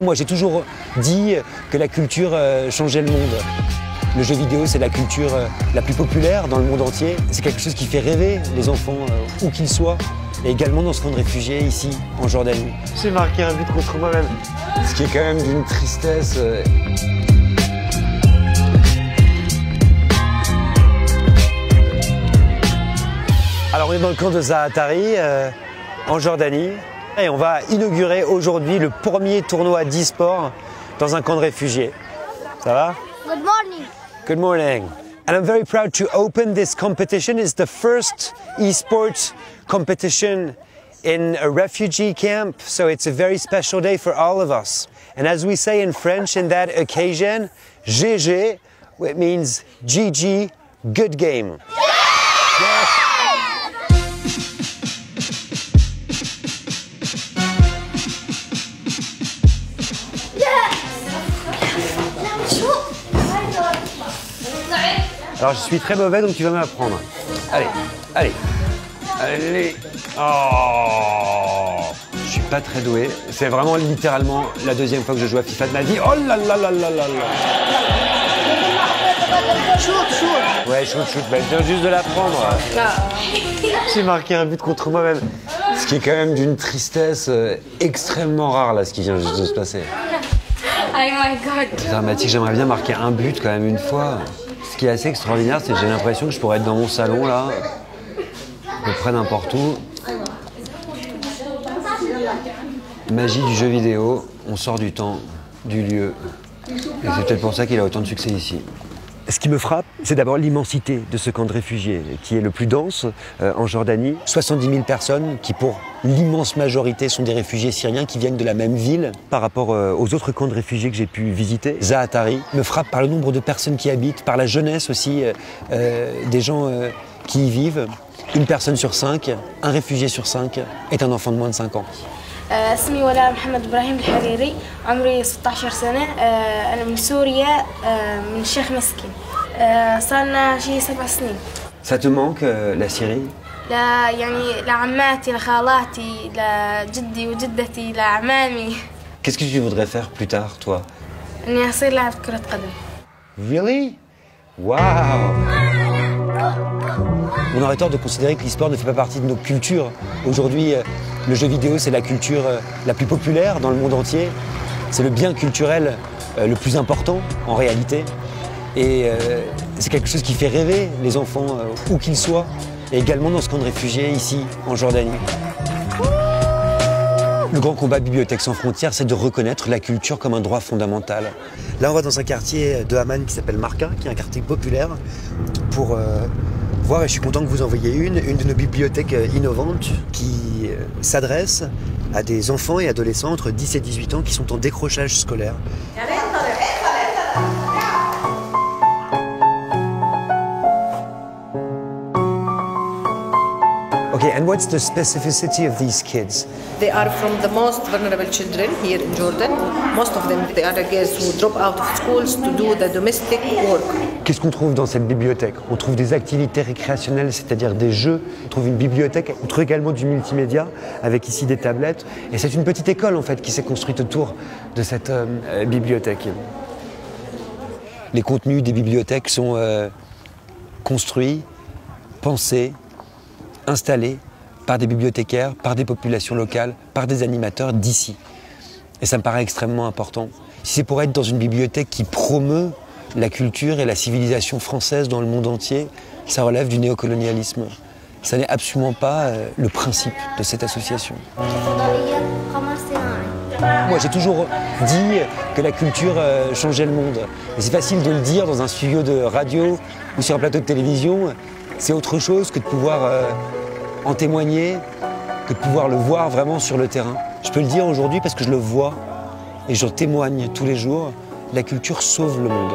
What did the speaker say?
Moi j'ai toujours dit que la culture changeait le monde. Le jeu vidéo c'est la culture la plus populaire dans le monde entier. C'est quelque chose qui fait rêver les enfants où qu'ils soient. Et également dans ce camp de réfugiés ici en Jordanie. J'ai marqué un but contre moi-même. Ce qui est quand même d'une tristesse. Alors on est dans le camp de Zaatari en Jordanie. Et on va inaugurer aujourd'hui le premier tournoi d'e-sport dans un camp de réfugiés. Ça va? Good morning. Good morning. And I'm very proud to open this competition. It's the first e-sports competition in a refugee camp, so it's a very special day for all of us. And as we say in French in that occasion, GG, it means GG, good game. Alors je suis très mauvais donc tu vas m'apprendre. Allez, allez, allez. Oh, je suis pas très doué. C'est vraiment littéralement la deuxième fois que je joue à FIFA de ma vie. Oh là là là là là là. Shoot. Ouais, shoot. Ben, je viens juste de l'apprendre. J'ai marqué un but contre moi-même. Ce qui est quand même d'une tristesse extrêmement rare là, ce qui vient juste de se passer. Oh my God. C'est dramatique. J'aimerais bien marquer un but quand même une fois. Ce qui est assez extraordinaire, c'est que j'ai l'impression que je pourrais être dans mon salon, là, à peu près n'importe où. Magie du jeu vidéo, on sort du temps, du lieu. Et c'est peut-être pour ça qu'il a autant de succès ici. Ce qui me frappe, c'est d'abord l'immensité de ce camp de réfugiés, qui est le plus dense en Jordanie. 70 000 personnes qui, pour l'immense majorité, sont des réfugiés syriens qui viennent de la même ville. Par rapport aux autres camps de réfugiés que j'ai pu visiter, Zaatari me frappe par le nombre de personnes qui y habitent, par la jeunesse aussi des gens qui y vivent. Une personne sur 5, un réfugié sur 5 est un enfant de moins de 5 ans. اسمي ولاء محمد إبراهيم الحريري عمري 16 سنة أنا من سوريا من الشيخ مسكين صار لنا شي 7 سنين. Ça te manque la Syrie? لا يعني لعماتي لخالاتي لجدي وجدتي لعمامي. Qu'est-ce que tu voudrais faire plus tard, toi? إني أصير لاعب كرة قدم. Really? Wow! On aurait tort de considérer que l'e-sport ne fait pas partie de nos cultures. Aujourd'hui, le jeu vidéo, c'est la culture la plus populaire dans le monde entier. C'est le bien culturel le plus important, en réalité. Et c'est quelque chose qui fait rêver les enfants, où qu'ils soient, et également dans ce camp de réfugiés, ici, en Jordanie. Le grand combat Bibliothèque sans frontières, c'est de reconnaître la culture comme un droit fondamental. Là, on va dans un quartier de Amman qui s'appelle Marca, qui est un quartier populaire, pour voir, et je suis content que vous en voyiez une de nos bibliothèques innovantes qui s'adresse à des enfants et adolescents entre 10 et 18 ans qui sont en décrochage scolaire. Okay, and what's the specificity of these kids? They are from the most vulnerable children here in Jordan. Most of them, they are the girls who drop out of schools to do the domestic work. Qu'est-ce qu'on trouve dans cette bibliothèque? On trouve des activités récréationnelles, c'est-à-dire des jeux. On trouve une bibliothèque, on trouve également du multimédia, avec ici des tablettes. Et c'est une petite école, en fait, qui s'est construite autour de cette bibliothèque. Les contenus des bibliothèques sont construits, pensés, installés par des bibliothécaires, par des populations locales, par des animateurs d'ici. Et ça me paraît extrêmement important. Si c'est pour être dans une bibliothèque qui promeut la culture et la civilisation française dans le monde entier, ça relève du néocolonialisme. Ça n'est absolument pas le principe de cette association. Moi j'ai toujours dit que la culture changeait le monde. Et c'est facile de le dire dans un studio de radio ou sur un plateau de télévision. C'est autre chose que de pouvoir en témoigner, que de pouvoir le voir vraiment sur le terrain. Je peux le dire aujourd'hui parce que je le vois et j'en témoigne tous les jours. La culture sauve le monde.